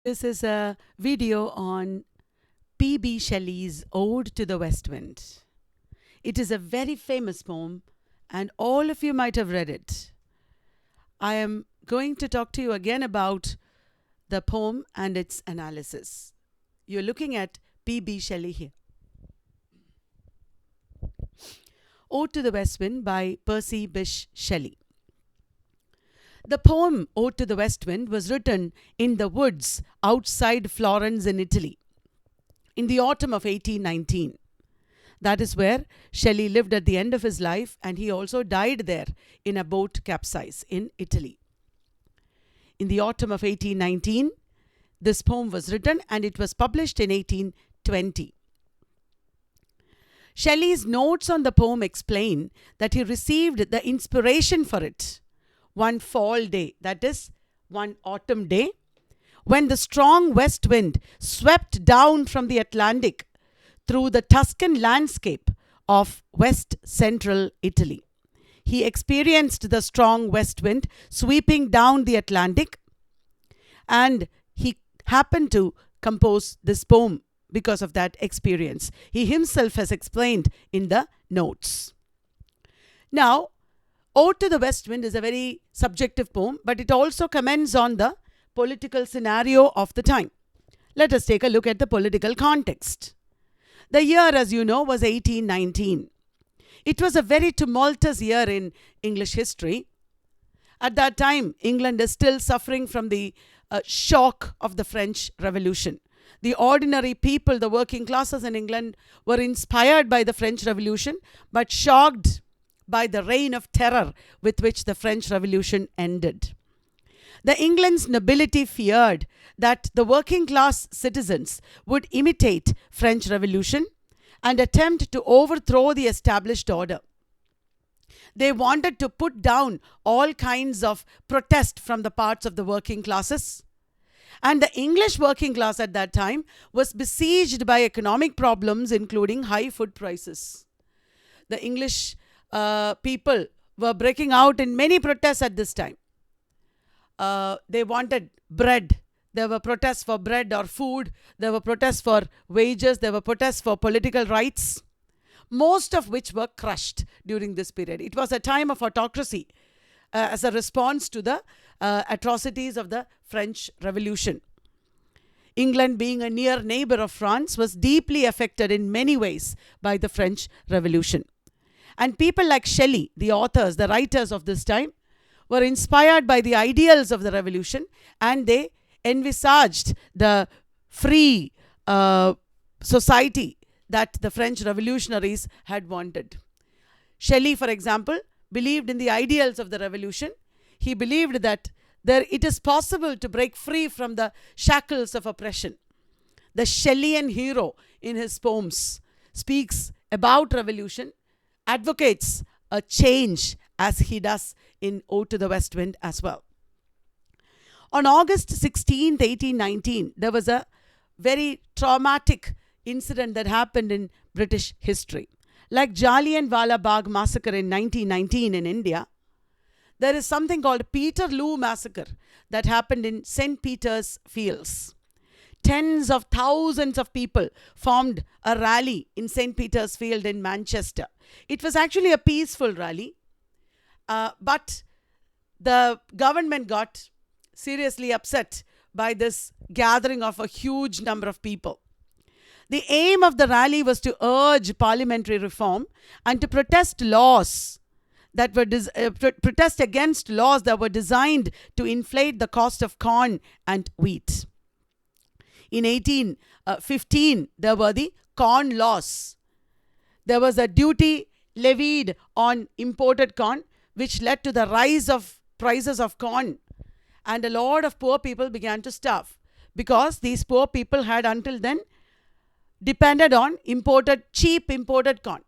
This is a video on PB Shelley's Ode to the West Wind. It is a very famous poem and all of you might have read it. I am going to talk to you again about the poem and its analysis. You're looking at PB Shelley here. Ode to the West Wind by Percy Bysshe Shelley. The poem Ode to the West Wind was written in the woods outside Florence in Italy in the autumn of 1819. That is where Shelley lived at the end of his life, and he also died there in a boat capsize in Italy. In the autumn of 1819, this poem was written and it was published in 1820. Shelley's notes on the poem explain that he received the inspiration for it one fall day, that is, one autumn day, when the strong west wind swept down from the Atlantic through the Tuscan landscape of west central Italy. He experienced the strong west wind sweeping down the Atlantic, and he happened to compose this poem because of that experience. He himself has explained in the notes. Now, Ode to the West Wind is a very subjective poem, but it also comments on the political scenario of the time. Let us take a look at the political context. The year, as you know, was 1819. It was a very tumultuous year in English history. At that time, England is still suffering from the shock of the French Revolution. The ordinary people, the working classes in England, were inspired by the French Revolution, but shocked by the reign of terror with which the French Revolution ended. The England's nobility feared that the working class citizens would imitate French Revolution and attempt to overthrow the established order. They wanted to put down all kinds of protest from the parts of the working classes. And the English working class at that time was besieged by economic problems, including high food prices. The English people were breaking out in many protests at this time. They wanted bread. There were protests for bread or food. There were protests for wages. There were protests for political rights, most of which were crushed during this period. It was a time of autocracy as a response to the atrocities of the French Revolution. England, being a near neighbor of France, was deeply affected in many ways by the French Revolution. And people like Shelley, the authors, the writers of this time, were inspired by the ideals of the revolution, and they envisaged the free society that the French revolutionaries had wanted. Shelley, for example, believed in the ideals of the revolution. He believed that it is possible to break free from the shackles of oppression. The Shelleyan hero in his poems speaks about revolution, advocates a change, as he does in Ode to the West Wind as well. On August 16th, 1819, there was a very traumatic incident that happened in British history. Like Jallianwala Bagh massacre in 1919 in India, there is something called Peterloo massacre that happened in St. Peter's Fields. Tens of thousands of people formed a rally in St. Peter's Field in Manchester. It was actually a peaceful rally, but the government got seriously upset by this gathering of a huge number of people. The aim of the rally was to urge parliamentary reform and to protest laws that were protest against laws that were designed to inflate the cost of corn and wheat. In 1815, there were the corn laws. There was a duty levied on imported corn, which led to the rise of prices of corn. And a lot of poor people began to starve because these poor people had until then depended on cheap imported corn.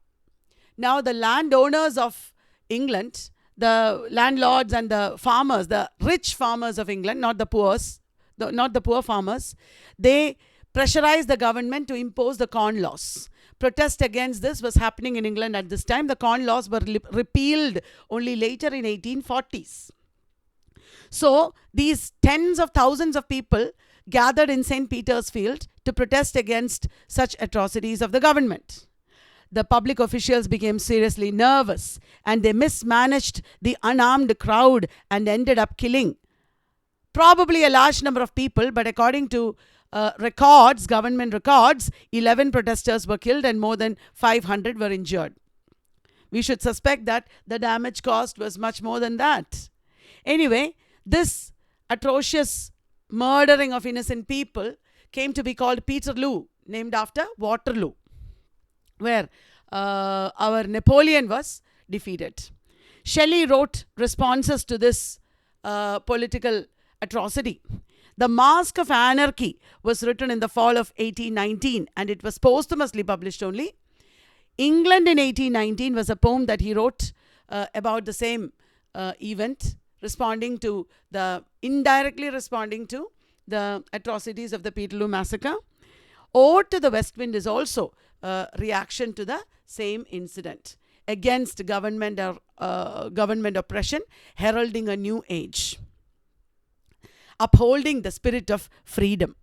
Now the landowners of England, the landlords and the farmers, the rich farmers of England, not the poor farmers, they pressurized the government to impose the corn laws. Protest against this was happening in England at this time. The corn laws were repealed only later in 1840s. So these tens of thousands of people gathered in St. Peter's Field to protest against such atrocities of the government. The public officials became seriously nervous and they mismanaged the unarmed crowd and ended up killing probably a large number of people, but according to government records, 11 protesters were killed and more than 500 were injured. We should suspect that the damage caused was much more than that. Anyway, this atrocious murdering of innocent people came to be called Peterloo, named after Waterloo, where our Napoleon was defeated. Shelley wrote responses to this political atrocity. The Mask of Anarchy was written in the fall of 1819 and it was posthumously published only. England in 1819 was a poem that he wrote about the same event, indirectly responding to the atrocities of the Peterloo massacre. Ode to the West Wind is also a reaction to the same incident against government oppression, heralding a new age, upholding the spirit of freedom.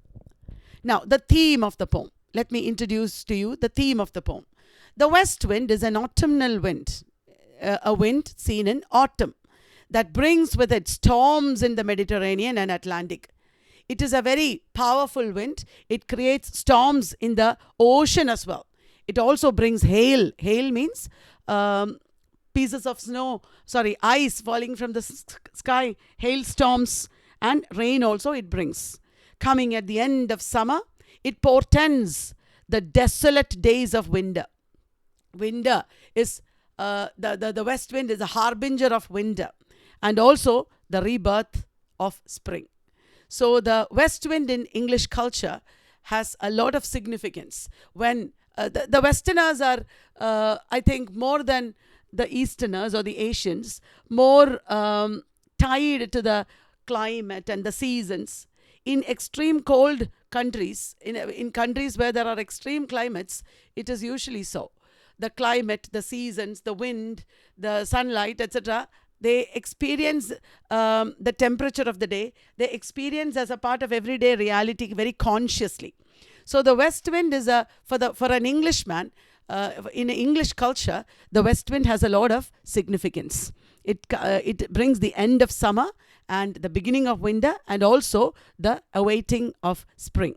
Now, the theme of the poem. Let me introduce to you the theme of the poem. The west wind is an autumnal wind, a wind seen in autumn, that brings with it storms in the Mediterranean and Atlantic. It is a very powerful wind. It creates storms in the ocean as well. It also brings hail. Hail means pieces of ice falling from the sky, hailstorms, and rain also it brings. Coming at the end of summer, it portends the desolate days of winter. Winter is, the west wind is a harbinger of winter and also the rebirth of spring. So the west wind in English culture has a lot of significance. When the Westerners are, I think, more than the Easterners or the Asians, more tied to the climate and the seasons. In extreme cold countries, in countries where there are extreme climates, it is usually so. The climate, the seasons, the wind, the sunlight, etc., they experience the temperature of the day. They experience as a part of everyday reality very consciously. So the west wind is for an Englishman, in English culture, the west wind has a lot of significance. It brings the end of summer and the beginning of winter and also the awaiting of spring.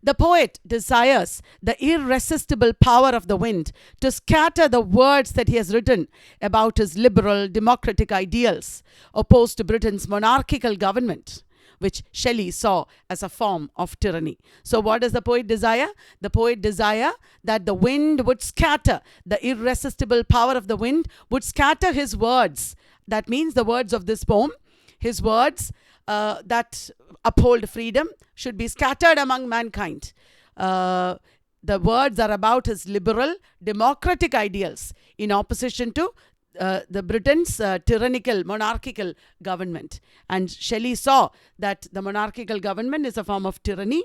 The poet desires the irresistible power of the wind to scatter the words that he has written about his liberal democratic ideals opposed to Britain's monarchical government, which Shelley saw as a form of tyranny. So what does the poet desire? The poet desire that the wind would scatter, the irresistible power of the wind would scatter his words. That means the words of this poem, his words that uphold freedom should be scattered among mankind. The words are about his liberal democratic ideals in opposition to the Britain's tyrannical, monarchical government. And Shelley saw that the monarchical government is a form of tyranny.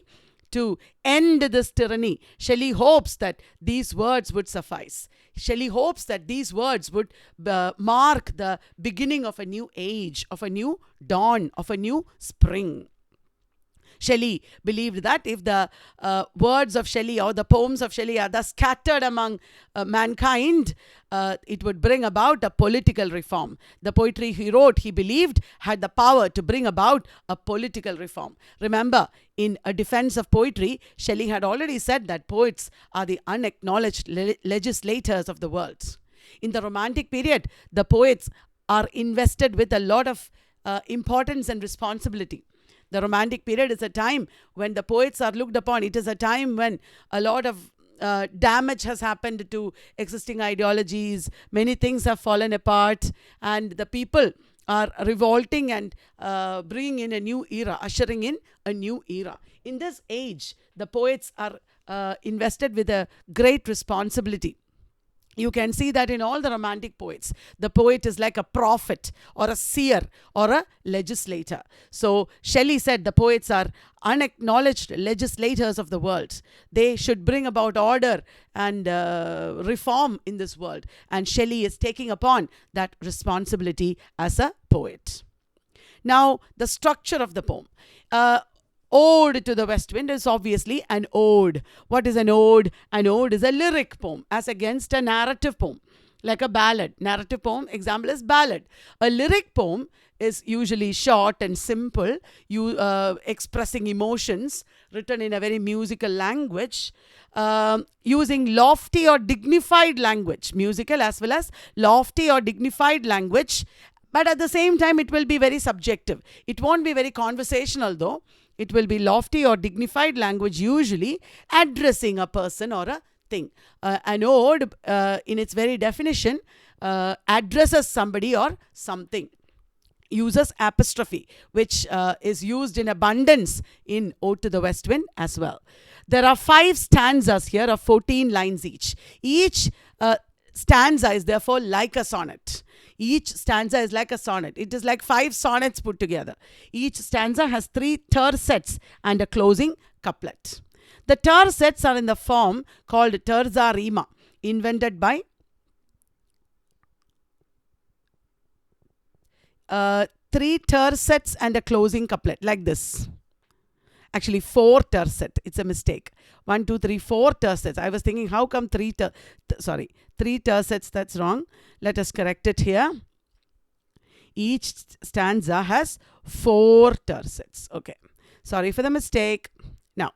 To end this tyranny, Shelley hopes that these words would suffice. Shelley hopes that these words would mark the beginning of a new age, of a new dawn, of a new spring. Shelley believed that if the words of Shelley or the poems of Shelley are thus scattered among mankind, it would bring about a political reform. The poetry he wrote, he believed, had the power to bring about a political reform. Remember, in A Defense of Poetry, Shelley had already said that poets are the unacknowledged legislators of the world. In the Romantic period, the poets are invested with a lot of importance and responsibility. The Romantic period is a time when the poets are looked upon. It is a time when a lot of damage has happened to existing ideologies. Many things have fallen apart and the people are revolting and bringing in a new era, ushering in a new era. In this age, the poets are invested with a great responsibility. You can see that in all the Romantic poets. The poet is like a prophet or a seer or a legislator. So Shelley said the poets are unacknowledged legislators of the world. They should bring about order and reform in this world. And Shelley is taking upon that responsibility as a poet. Now, the structure of the poem. Ode to the West Wind is obviously an ode. What is an ode? An ode is a lyric poem as against a narrative poem, like a ballad. Narrative poem, example is ballad. A lyric poem is usually short and simple, expressing emotions, written in a very musical language, using lofty or dignified language, musical as well as lofty or dignified language. But at the same time, it will be very subjective. It won't be very conversational though. It will be lofty or dignified language, usually addressing a person or a thing. An ode, in its very definition, addresses somebody or something. Uses apostrophe, which is used in abundance in Ode to the West Wind as well. There are 5 stanzas here of 14 lines each. Each stanza is therefore like a sonnet. Each stanza is like a sonnet. It is like 5 sonnets put together. Each stanza has 3 tercets and a closing couplet. The tercets are in the form called terza rima, invented by 3 tercets and a closing couplet, like this. Actually, 4 tercet. It's a mistake. 1, 2, 3, 4 tercets. I was thinking, how come 3 tercets? That's wrong. Let us correct it here. Each stanza has 4 tercets. Okay. Sorry for the mistake. Now,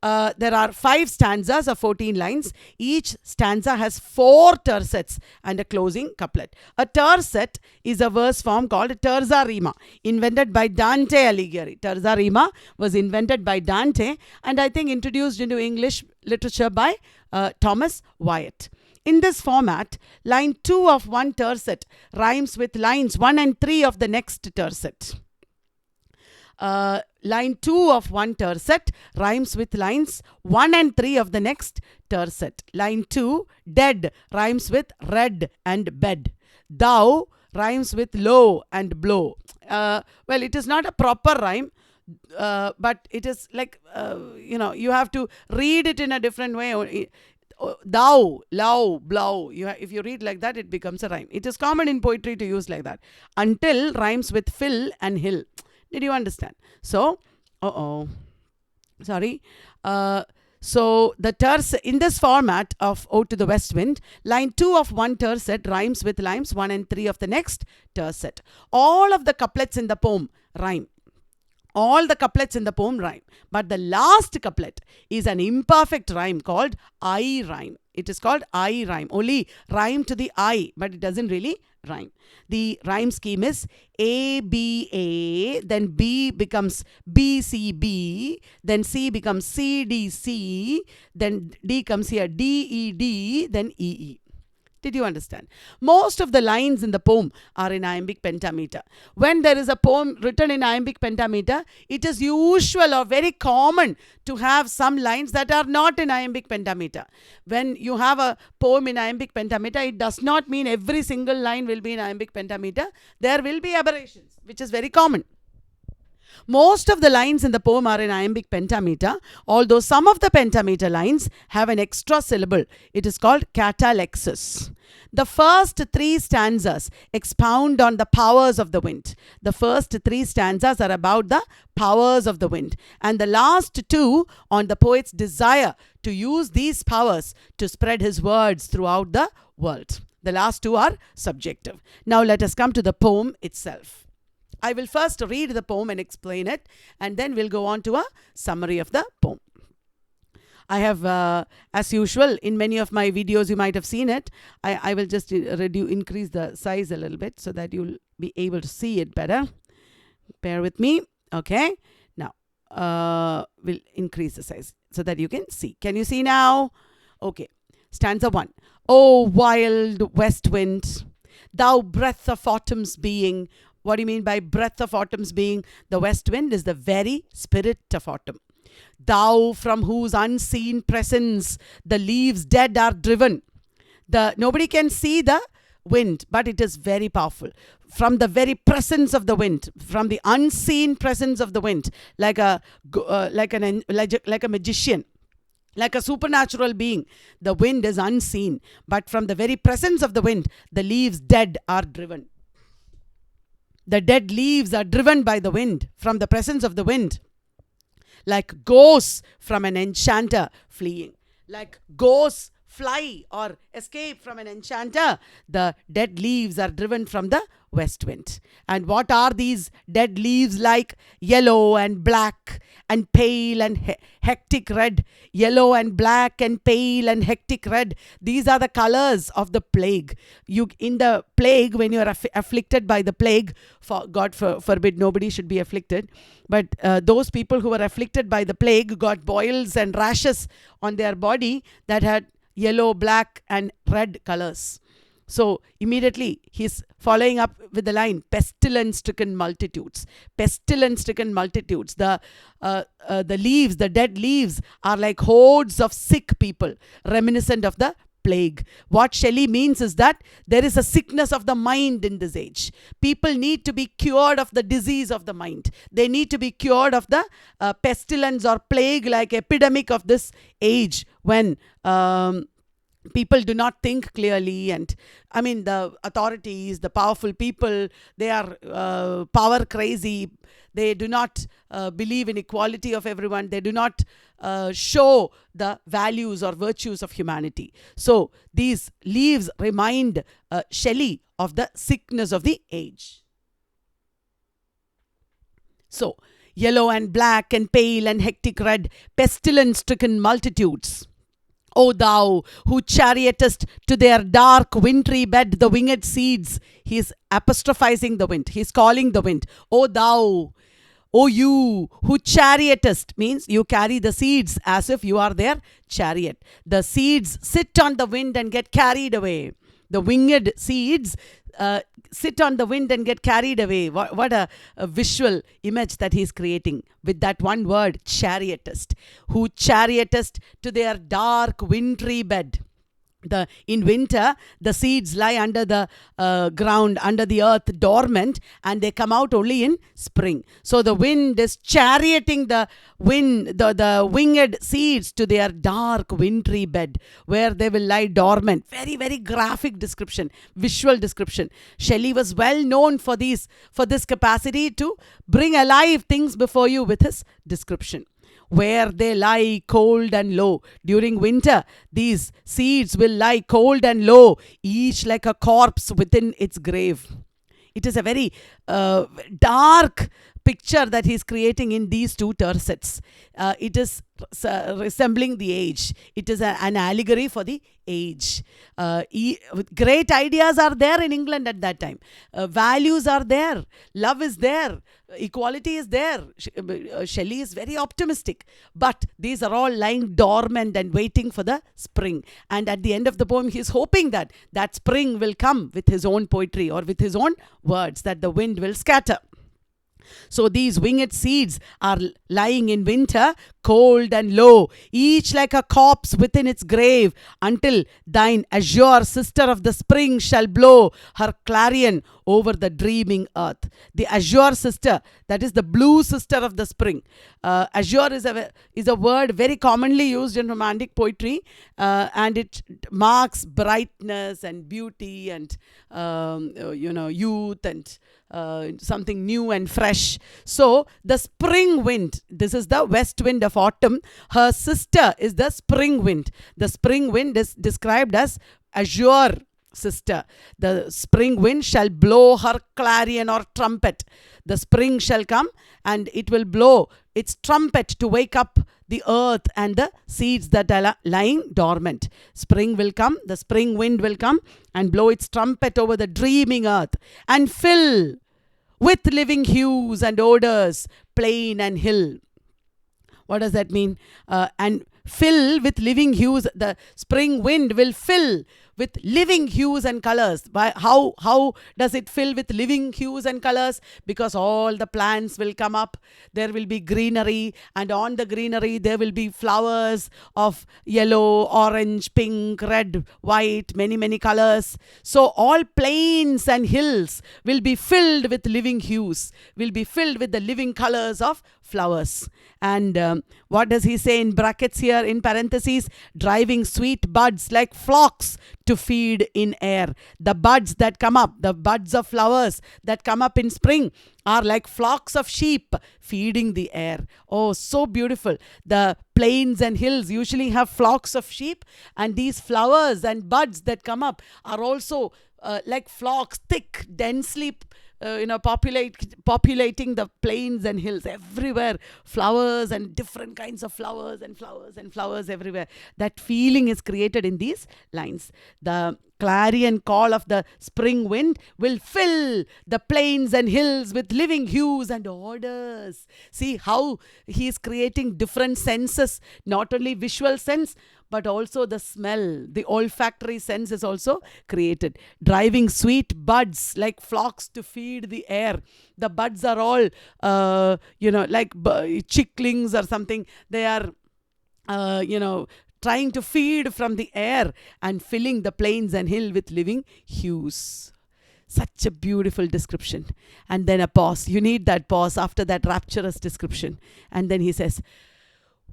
there are 5 stanzas of 14 lines. Each stanza has 4 tercets and a closing couplet. A tercet is a verse form called terza rima, invented by Dante Alighieri. Terza rima was invented by Dante and I think introduced into English literature by Thomas Wyatt. In this format, line 2 of one tercet rhymes with lines 1 and 3 of the next tercet. Line 2 of one tercet rhymes with lines 1 and 3 of the next tercet. Line 2, dead, rhymes with red and bed. Thou rhymes with low and blow. Well, it is not a proper rhyme, but it is like, you have to read it in a different way. Thou, low, blow. If you read like that, it becomes a rhyme. It is common in poetry to use like that. Until rhymes with fill and hill. Did you understand? So, sorry. So, the in this format of Ode to the West Wind, line 2 of one tercet rhymes with lines 1 and 3 of the next tercet. All of the couplets in the poem rhyme. All the couplets in the poem rhyme. But the last couplet is an imperfect rhyme called I rhyme. It is called I rhyme. Only rhyme to the I, but it doesn't really rhyme. The rhyme scheme is A, B, A, then B becomes B, C, B, then C becomes C, D, C, then D comes here D, E, D, then E, E. Did you understand? Most of the lines in the poem are in iambic pentameter. When there is a poem written in iambic pentameter, it is usual or very common to have some lines that are not in iambic pentameter. When you have a poem in iambic pentameter, it does not mean every single line will be in iambic pentameter. There will be aberrations, which is very common. Most of the lines in the poem are in iambic pentameter, although some of the pentameter lines have an extra syllable. It is called catalexis. The first 3 stanzas expound on the powers of the wind. The first 3 stanzas are about the powers of the wind, and the last 2 on the poet's desire to use these powers to spread his words throughout the world. The last 2 are subjective. Now let us come to the poem itself. I will first read the poem and explain it, and then we'll go on to a summary of the poem. I have, as usual, in many of my videos, you might have seen it. I will just increase the size a little bit so that you'll be able to see it better. Bear with me. Okay. Now, we'll increase the size so that you can see. Can you see now? Okay. Stanza 1. O wild west wind, thou breath of autumn's being. What do you mean by breath of autumn's being? The west wind is the very spirit of autumn. Thou from whose unseen presence the leaves dead are driven. Nobody can see the wind, but it is very powerful. From the very presence of the wind, from the unseen presence of the wind, like a magician, like a supernatural being, the wind is unseen. But from the very presence of the wind, the leaves dead are driven. The dead leaves are driven by the wind, from the presence of the wind. like ghosts from an enchanter fleeing. Like ghosts fly or escape from an enchanter, the dead leaves are driven from the west wind. And what are these dead leaves like? Yellow and black and pale and hectic red. Yellow and black and pale and hectic red. These are the colors of the plague. In the plague, when you are afflicted by the plague, for God forbid nobody should be afflicted, but those people who were afflicted by the plague got boils and rashes on their body that had yellow, black and red colors. So immediately he's following up with the line, pestilence-stricken multitudes. Pestilence-stricken multitudes. The leaves, the dead leaves are like hordes of sick people, reminiscent of the plague. What Shelley means is that there is a sickness of the mind in this age. People need to be cured of the disease of the mind. They need to be cured of the pestilence or plague-like epidemic of this age when people do not think clearly, and the authorities, the powerful people, they are power crazy. They do not believe in equality of everyone. They do not show the values or virtues of humanity. So these leaves remind Shelley of the sickness of the age. So yellow and black and pale and hectic red, pestilence-stricken multitudes. O thou who chariotest to their dark wintry bed the winged seeds. He is apostrophizing the wind. He is calling the wind. O thou, O you who chariotest, means you carry the seeds as if you are their chariot. The seeds sit on the wind and get carried away. The winged seeds sit on the wind and get carried away. What a visual image that he's creating with that one word, chariotest. Who chariotest to their dark wintry bed. In winter, the seeds lie under the ground, under the earth, dormant, and they come out only in spring. So the wind is charioting the winged seeds to their dark wintry bed, where they will lie dormant. Very, very graphic description, visual description. Shelley was well known for this capacity to bring alive things before you with his description. Where they lie cold and low. During winter, these seeds will lie cold and low, each like a corpse within its grave. It is a very dark picture that he's creating in these two tercets. It is resembling the age. It is an allegory for the age. Great ideas are there in England at that time. Values are there. Love is there. Equality is there. Shelley is very optimistic. But these are all lying dormant and waiting for the spring. And at the end of the poem, he is hoping that spring will come with his own poetry or with his own words, that the wind will scatter. So these winged seeds are lying in winter, cold and low, each like a corpse within its grave, until thine azure sister of the spring shall blow her clarion over the dreaming earth. The azure sister, that is the blue sister of the spring. Azure is a word very commonly used in romantic poetry, and it marks brightness and beauty and youth and something new and fresh. So the spring wind, this is the west wind of autumn. Her sister is the spring wind. The spring wind is described as azure sister. The spring wind shall blow her clarion or trumpet. The spring shall come and it will blow its trumpet to wake up the earth and the seeds that are lying dormant. Spring will come, the spring wind will come and blow its trumpet over the dreaming earth and fill with living hues and odors plain and hill. What does that mean? And fill with living hues. The spring wind will fill with living hues and colors. How does it fill with living hues and colors? Because all the plants will come up. There will be greenery, and on the greenery there will be flowers of yellow, orange, pink, red, white, many colors. So all plains and hills will be filled with living hues, will be filled with the living colors of flowers. And what does he say in brackets here? here in parentheses, driving sweet buds like flocks to feed in air. The buds that come up, the buds of flowers that come up in spring are like flocks of sheep feeding the air. Oh, so beautiful. The plains and hills usually have flocks of sheep, and these flowers and buds that come up are also like flocks, thick, densely populating the plains and hills everywhere. Flowers and different kinds of flowers and flowers and flowers everywhere. That feeling is created in these lines. The clarion call of the spring wind will fill the plains and hills with living hues and odors. See how he is creating different senses, not only visual sense, but also the smell. The olfactory sense is also created. Driving sweet buds like flocks to feed the air. The buds are all, like chicklings or something. They are, trying to feed from the air and filling the plains and hill with living hues. Such a beautiful description. And then a pause. You need that pause after that rapturous description. And then he says,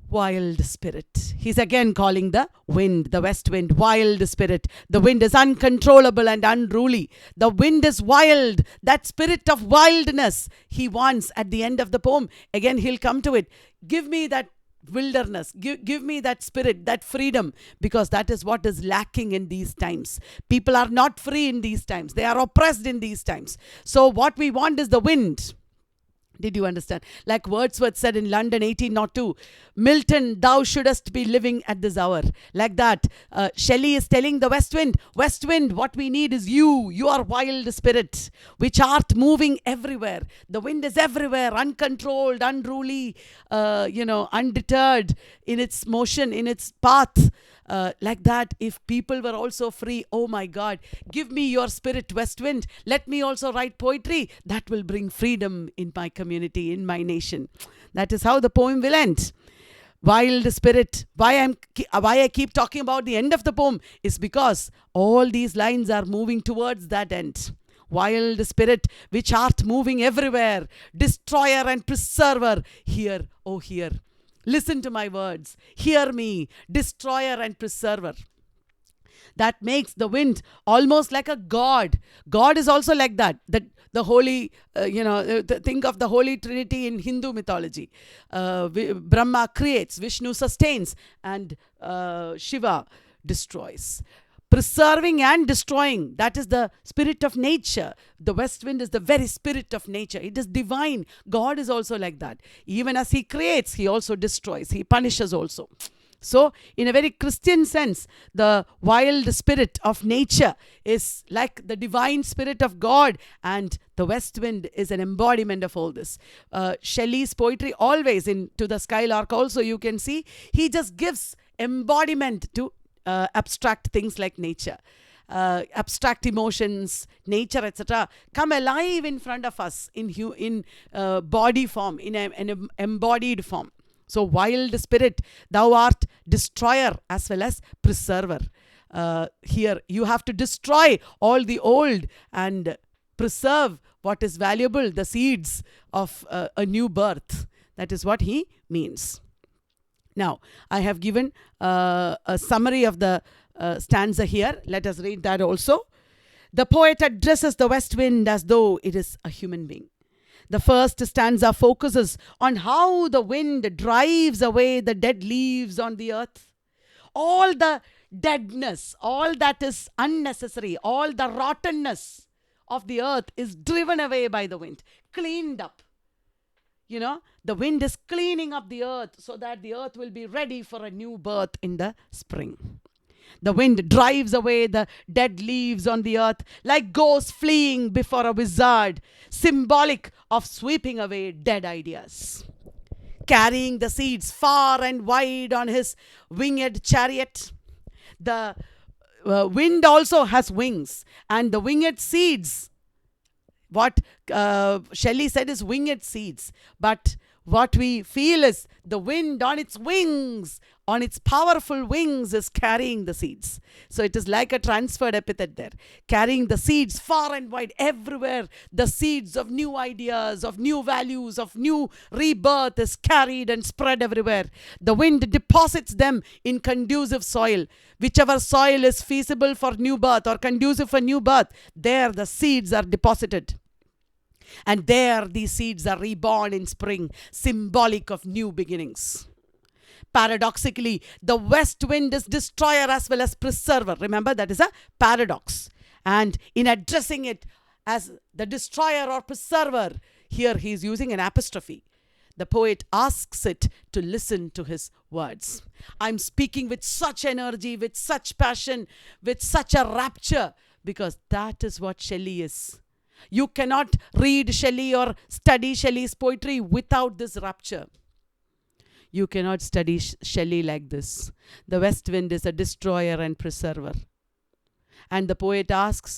wild spirit. He's again calling the wind, the west wind, wild spirit. The wind is uncontrollable and unruly. The wind is wild. That spirit of wildness he wants at the end of the poem. Again, he'll come to it. Give me that wilderness. Give me that spirit, that freedom, because that is what is lacking in these times. People are not free in these times. They are oppressed in these times. So what we want is the wind. Did you understand? Like Wordsworth said in London 1802, Milton, thou shouldest be living at this hour. Like that, Shelley is telling the west wind, what we need is you, your wild spirit, which art moving everywhere. The wind is everywhere, uncontrolled, unruly, undeterred in its motion, in its path. Like that, if people were also free, oh my God, give me your spirit, west wind. Let me also write poetry. That will bring freedom in my community, in my nation. That is how the poem will end. Wild spirit. Why I keep talking about the end of the poem is because all these lines are moving towards that end. Wild spirit, which art moving everywhere, destroyer and preserver. Hear, oh hear. Listen to my words. Hear me, destroyer and preserver. That makes the wind almost like a god. God is also like that. The holy, think of the Holy Trinity in Hindu mythology. Brahma creates, Vishnu sustains, and Shiva destroys. Preserving and destroying, that is the spirit of nature. The west wind is the very spirit of nature. It is divine. God is also like that. Even as he creates, he also destroys. He punishes also. So, in a very Christian sense, the wild spirit of nature is like the divine spirit of God, and the west wind is an embodiment of all this. Shelley's poetry always, in To the Skylark also, you can see, he just gives embodiment to abstract things like nature. Abstract emotions, nature, etc. come alive in front of us in body form, in an embodied form. So, wild spirit, thou art destroyer as well as preserver. Here, you have to destroy all the old and preserve what is valuable, the seeds of a new birth. That is what he means. Now, I have given a summary of the stanza here. Let us read that also. The poet addresses the west wind as though it is a human being. The first stanza focuses on how the wind drives away the dead leaves on the earth. All the deadness, all that is unnecessary, all the rottenness of the earth is driven away by the wind, cleaned up. The wind is cleaning up the earth so that the earth will be ready for a new birth in the spring. The wind drives away the dead leaves on the earth like ghosts fleeing before a wizard, symbolic of sweeping away dead ideas. Carrying the seeds far and wide on his winged chariot. The wind also has wings, and the winged seeds, what Shelley said is winged seeds, but what we feel is the wind on its wings, on its powerful wings, is carrying the seeds. So it is like a transferred epithet there. Carrying the seeds far and wide, everywhere. The seeds of new ideas, of new values, of new rebirth is carried and spread everywhere. The wind deposits them in conducive soil. Whichever soil is feasible for new birth or conducive for new birth, there the seeds are deposited. And there these seeds are reborn in spring, symbolic of new beginnings. Paradoxically, the west wind is destroyer as well as preserver. Remember, that is a paradox. And in addressing it as the destroyer or preserver, here he is using an apostrophe. The poet asks it to listen to his words. I'm speaking with such energy, with such passion, with such a rapture, because that is what Shelley is. You cannot read Shelley or study Shelley's poetry without this rapture. You cannot study Shelley like this. The west wind is a destroyer and preserver. And the poet asks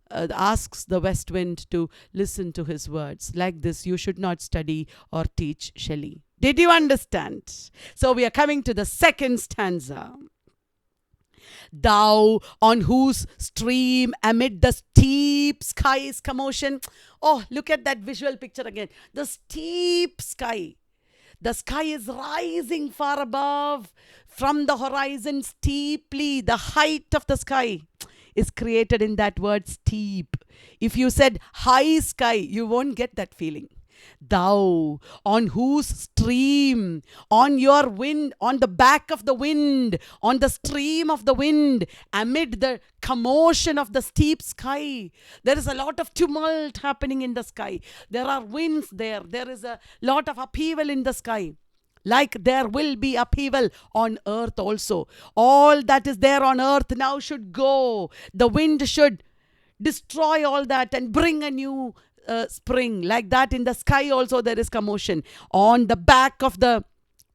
the west wind to listen to his words. Like this, you should not study or teach Shelley. Did you understand? So we are coming to the second stanza. Thou on whose stream amid the steep sky's commotion. Oh, look at that visual picture again. The steep sky. The sky is rising far above from the horizon steeply. The height of the sky is created in that word steep. If you said high sky, you won't get that feeling. Thou, on whose stream, on your wind, on the back of the wind, on the stream of the wind, amid the commotion of the steep sky. There is a lot of tumult happening in the sky. There are winds there. There is a lot of upheaval in the sky. Like there will be upheaval on earth also. All that is there on earth now should go. The wind should destroy all that and bring a new spring. Like that in the sky also there is commotion. On the back of the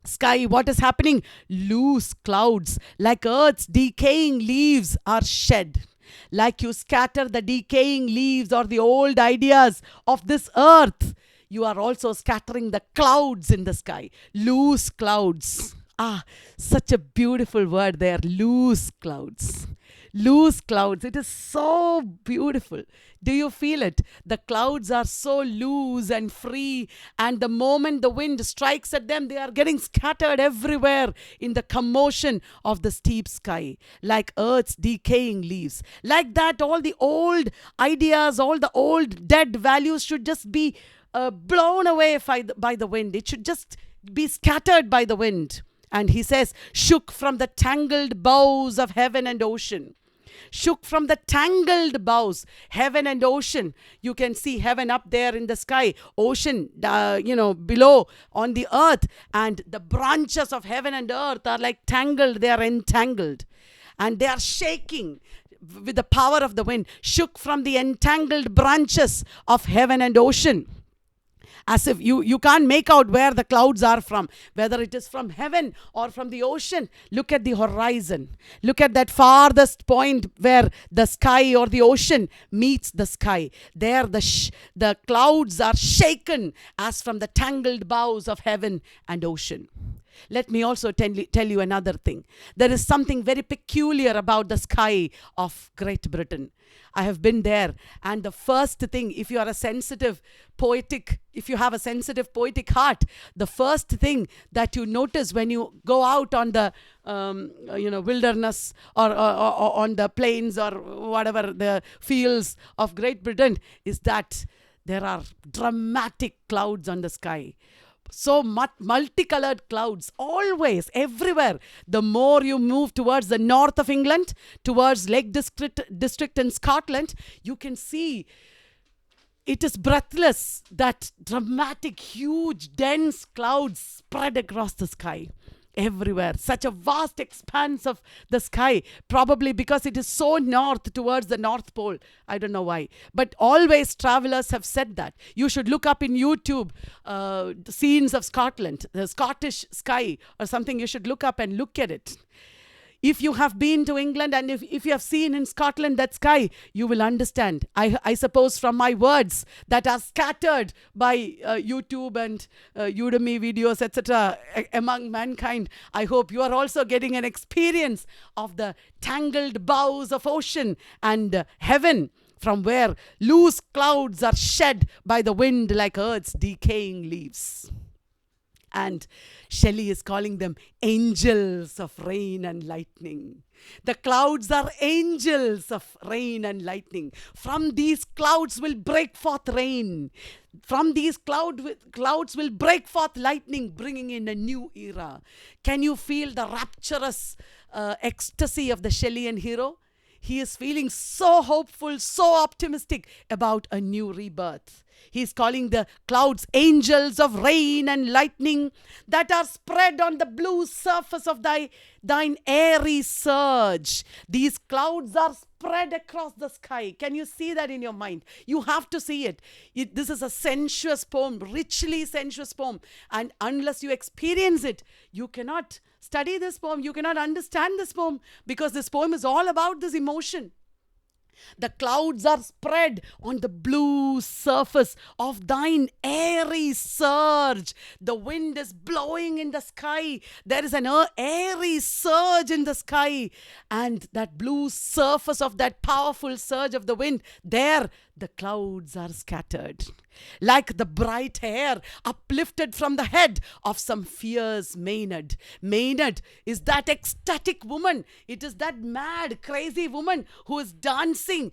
sky, what is happening? Loose clouds, like earth's decaying leaves, are shed. Like you scatter the decaying leaves or the old ideas of this earth, you are also scattering the clouds in the sky. Loose clouds. Ah, such a beautiful word there. Loose clouds. Loose clouds. It is so beautiful. Do you feel it? The clouds are so loose and free, and the moment the wind strikes at them, they are getting scattered everywhere in the commotion of the steep sky, like earth's decaying leaves. Like that, all the old ideas, all the old dead values should just be blown away by the wind. It should just be scattered by the wind. And he says, shook from the tangled boughs of heaven and ocean. Shook from the tangled boughs, heaven and ocean. You can see heaven up there in the sky, ocean, below on the earth. And the branches of heaven and earth are like tangled, they are entangled. And they are shaking with the power of the wind. Shook from the entangled branches of heaven and ocean. As if you can't make out where the clouds are from, whether it is from heaven or from the ocean. Look at the horizon. Look at that farthest point where the sky or the ocean meets the sky. There the clouds are shaken as from the tangled boughs of heaven and ocean. Let me also tell you another thing. There is something very peculiar about the sky of Great Britain. I have been there, and the first thing, if you have a sensitive poetic heart, the first thing that you notice when you go out on the wilderness or on the plains or whatever the fields of Great Britain is that there are dramatic clouds on the sky. So multicolored clouds, always, everywhere. The more you move towards the north of England, towards Lake District in Scotland, you can see it is breathless, that dramatic, huge, dense clouds spread across the sky. Everywhere. Such a vast expanse of the sky, probably because it is so north towards the North Pole. I don't know why. But always travelers have said that. You should look up in YouTube scenes of Scotland, the Scottish sky or something. You should look up and look at it. If you have been to England and if you have seen in Scotland that sky, you will understand. I suppose from my words that are scattered by YouTube and Udemy videos, etc. among mankind, I hope you are also getting an experience of the tangled boughs of ocean and heaven, from where loose clouds are shed by the wind like earth's decaying leaves. And Shelley is calling them angels of rain and lightning. The clouds are angels of rain and lightning. From these clouds will break forth rain. From these clouds will break forth lightning, bringing in a new era. Can you feel the rapturous ecstasy of the Shelleyan hero? He is feeling so hopeful, so optimistic about a new rebirth. He is calling the clouds angels of rain and lightning that are spread on the blue surface of thine airy surge. These clouds are spread across the sky. Can you see that in your mind? You have to see it. This is a sensuous poem, richly sensuous poem. And unless you experience it, you cannot study this poem. You cannot understand this poem, because this poem is all about this emotion. The clouds are spread on the blue surface of thine airy surge. The wind is blowing in the sky. There is an airy surge in the sky. And that blue surface of that powerful surge of the wind, there the clouds are scattered. Like the bright hair uplifted from the head of some fierce Maenad. Maenad is that ecstatic woman. It is that mad, crazy woman who is dancing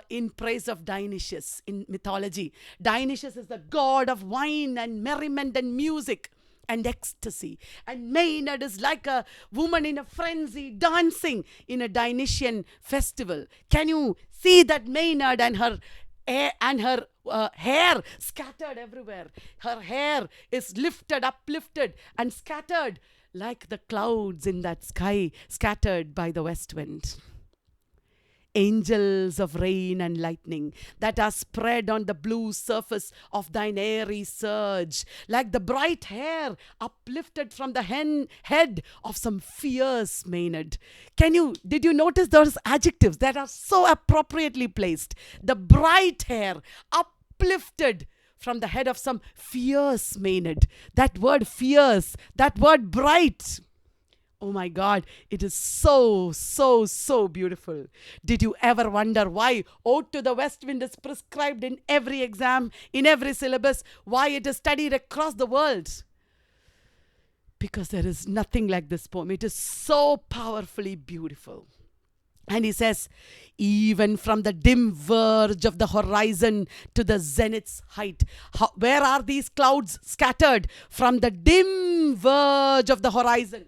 in praise of Dionysius in mythology. Dionysius is the god of wine and merriment and music and ecstasy. And Maenad is like a woman in a frenzy dancing in a Dionysian festival. Can you see that Maenad and her hair scattered everywhere? Her hair is uplifted and scattered like the clouds in that sky scattered by the west wind. Angels of rain and lightning that are spread on the blue surface of thine airy surge, like the bright hair uplifted from the head of some fierce Maenad. Did you notice those adjectives that are so appropriately placed? The bright hair uplifted from the head of some fierce Maenad. That word fierce, that word bright. Oh my God, it is so, so, so beautiful. Did you ever wonder why Ode to the West Wind is prescribed in every exam, in every syllabus, why it is studied across the world? Because there is nothing like this poem. It is so powerfully beautiful. And he says, even from the dim verge of the horizon to the zenith's height. Where are these clouds scattered? From the dim verge of the horizon.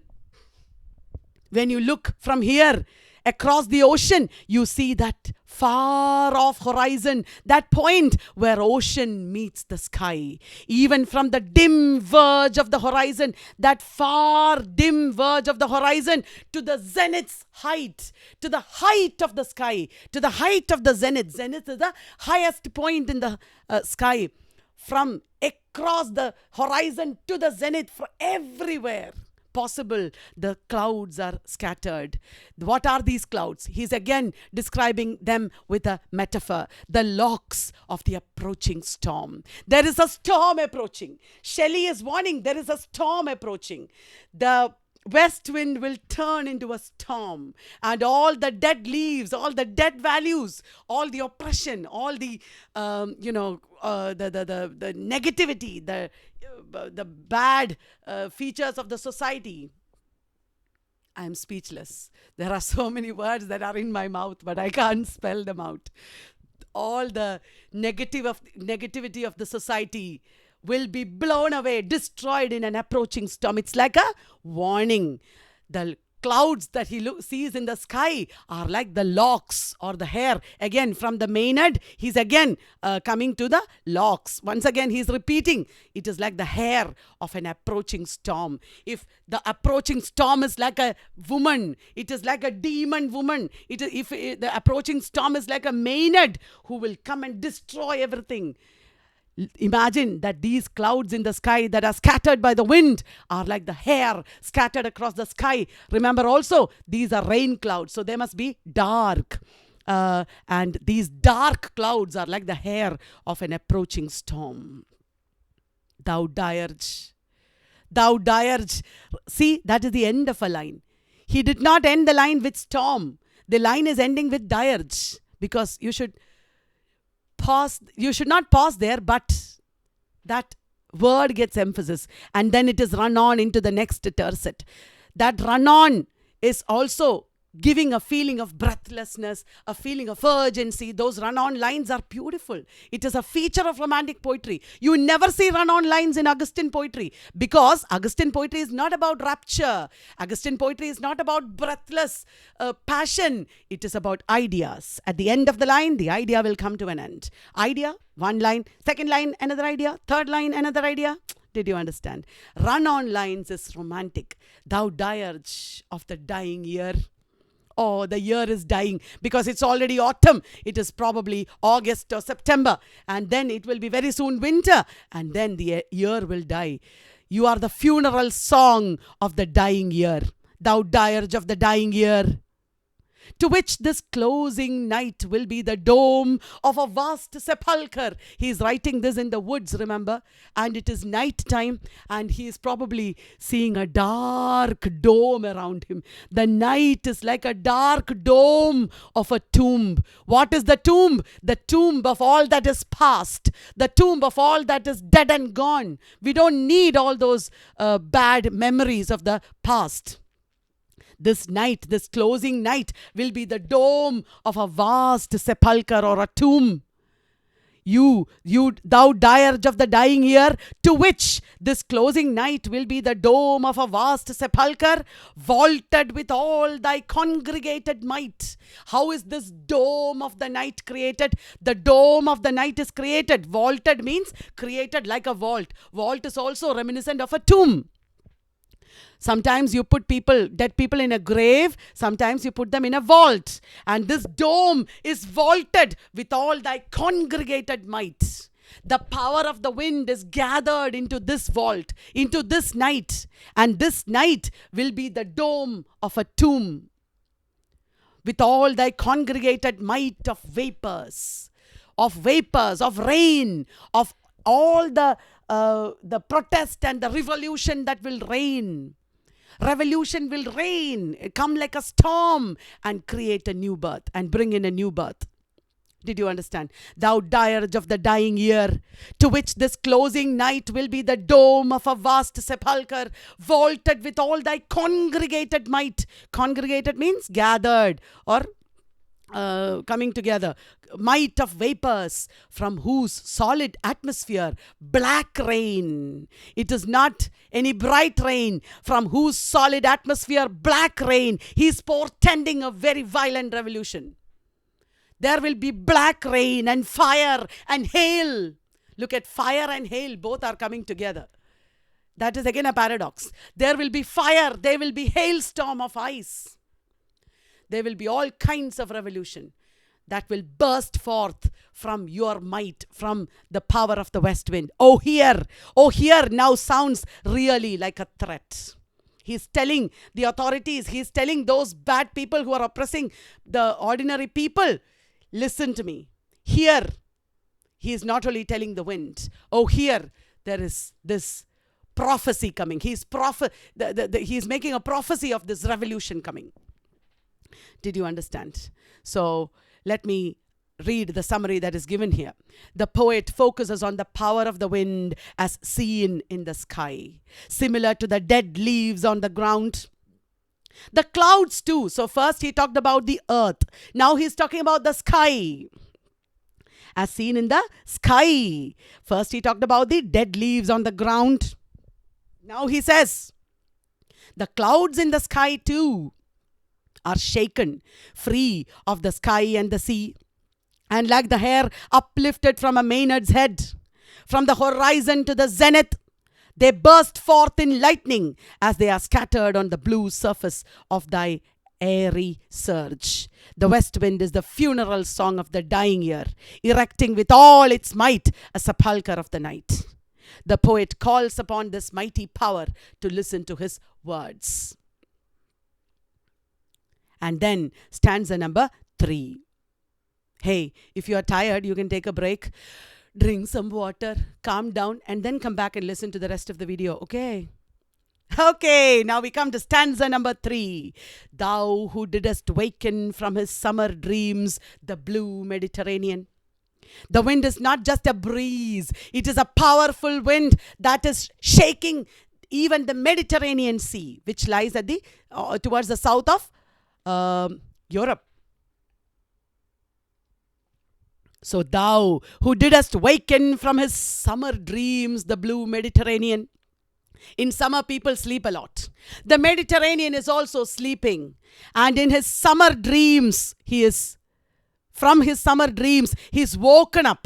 When you look from here across the ocean, you see that far off horizon, that point where ocean meets the sky. Even from the dim verge of the horizon, that far dim verge of the horizon to the zenith's height, to the height of the sky, to the height of the zenith. Zenith is the highest point in the sky. From across the horizon to the zenith, for everywhere possible, the clouds are scattered. What are these clouds? He's again describing them with a metaphor. The locks of the approaching storm. There is a storm approaching. Shelley is warning, there is a storm approaching. The west wind will turn into a storm, and all the dead leaves, all the dead values, all the oppression, all the the negativity, the bad features of the society. I am speechless. There are so many words that are in my mouth, but I can't spell them out. All the negativity of the society will be blown away, destroyed in an approaching storm. It's like a warning. The clouds that he sees in the sky are like the locks or the hair. Again, from the Maenad, he's again coming to the locks. Once again, he's repeating. It is like the hair of an approaching storm. If the approaching storm is like a woman, it is like a demon woman. If the approaching storm is like a Maenad who will come and destroy everything. Imagine that these clouds in the sky that are scattered by the wind are like the hair scattered across the sky. Remember also, these are rain clouds, so they must be dark. And these dark clouds are like the hair of an approaching storm. Thou dirge. Thou dirge. See, that is the end of a line. He did not end the line with storm. The line is ending with dirge, because you should pause. You should not pause there, but that word gets emphasis, and then it is run on into the next tercet. That run on is also giving a feeling of breathlessness, a feeling of urgency. Those run-on lines are beautiful. It is a feature of romantic poetry. You never see run-on lines in Augustan poetry, because Augustan poetry is not about rapture. Augustan poetry is not about breathless passion. It is about ideas. At the end of the line, the idea will come to an end. Idea, one line. Second line, another idea. Third line, another idea. Did you understand? Run-on lines is romantic. Thou dirge of the dying year. Oh, the year is dying because it's already autumn. It is probably August or September. And then it will be very soon winter. And then the year will die. You are the funeral song of the dying year. Thou dirge of the dying year. To which this closing night will be the dome of a vast sepulchre. He is writing this in the woods, remember? And it is night time, and he is probably seeing a dark dome around him. The night is like a dark dome of a tomb. What is the tomb? The tomb of all that is past. The tomb of all that is dead and gone. We don't need all those bad memories of the past. This night, this closing night, will be the dome of a vast sepulchre or a tomb. Thou dirge of the dying year, to which this closing night will be the dome of a vast sepulchre, vaulted with all thy congregated might. How is this dome of the night created? The dome of the night is created. Vaulted means created like a vault. Vault is also reminiscent of a tomb. Sometimes you put dead people in a grave. Sometimes you put them in a vault. And this dome is vaulted with all thy congregated might. The power of the wind is gathered into this vault, into this night. And this night will be the dome of a tomb. With all thy congregated might of vapors, of rain, of all the protest and the revolution that will reign. Revolution will reign, come like a storm and create a new birth and bring in a new birth. Did you understand? Thou dirge of the dying year, to which this closing night will be the dome of a vast sepulchre, vaulted with all thy congregated might. Congregated means gathered or coming together. Might of vapors, from whose solid atmosphere black rain. It is not any bright rain. From whose solid atmosphere black rain. He is portending a very violent revolution. There will be black rain and fire and hail. Look at fire and hail, both are coming together. That is again a paradox. There will be fire, there will be hailstorm of ice. There will be all kinds of revolution that will burst forth from your might, from the power of the west wind. Oh here now sounds really like a threat. He's telling the authorities, he's telling those bad people who are oppressing the ordinary people, listen to me. Here, he is not only telling the wind. Oh, here, there is this prophecy coming. He's making a prophecy of this revolution coming. Did you understand? So, let me read the summary that is given here. The poet focuses on the power of the wind as seen in the sky, similar to the dead leaves on the ground. The clouds too. So first he talked about the earth. Now he's talking about the sky. As seen in the sky. First he talked about the dead leaves on the ground. Now he says, the clouds in the sky too are shaken, free of the sky and the sea, and like the hair uplifted from a Maynard's head, from the horizon to the zenith, they burst forth in lightning as they are scattered on the blue surface of thy airy surge. The west wind is the funeral song of the dying year, erecting with all its might a sepulchre of the night. The poet calls upon this mighty power to listen to his words. And then stanza number 3. Hey, if you are tired, you can take a break, drink some water, calm down, and then come back and listen to the rest of the video, okay? Okay, now we come to stanza number 3. Thou who didst waken from his summer dreams the blue Mediterranean. The wind is not just a breeze. It is a powerful wind that is shaking even the Mediterranean Sea, which lies at the towards the south of Europe. So thou who didst waken from his summer dreams the blue Mediterranean. In summer, people sleep a lot. The Mediterranean is also sleeping. And in his summer dreams, from his summer dreams, he's woken up.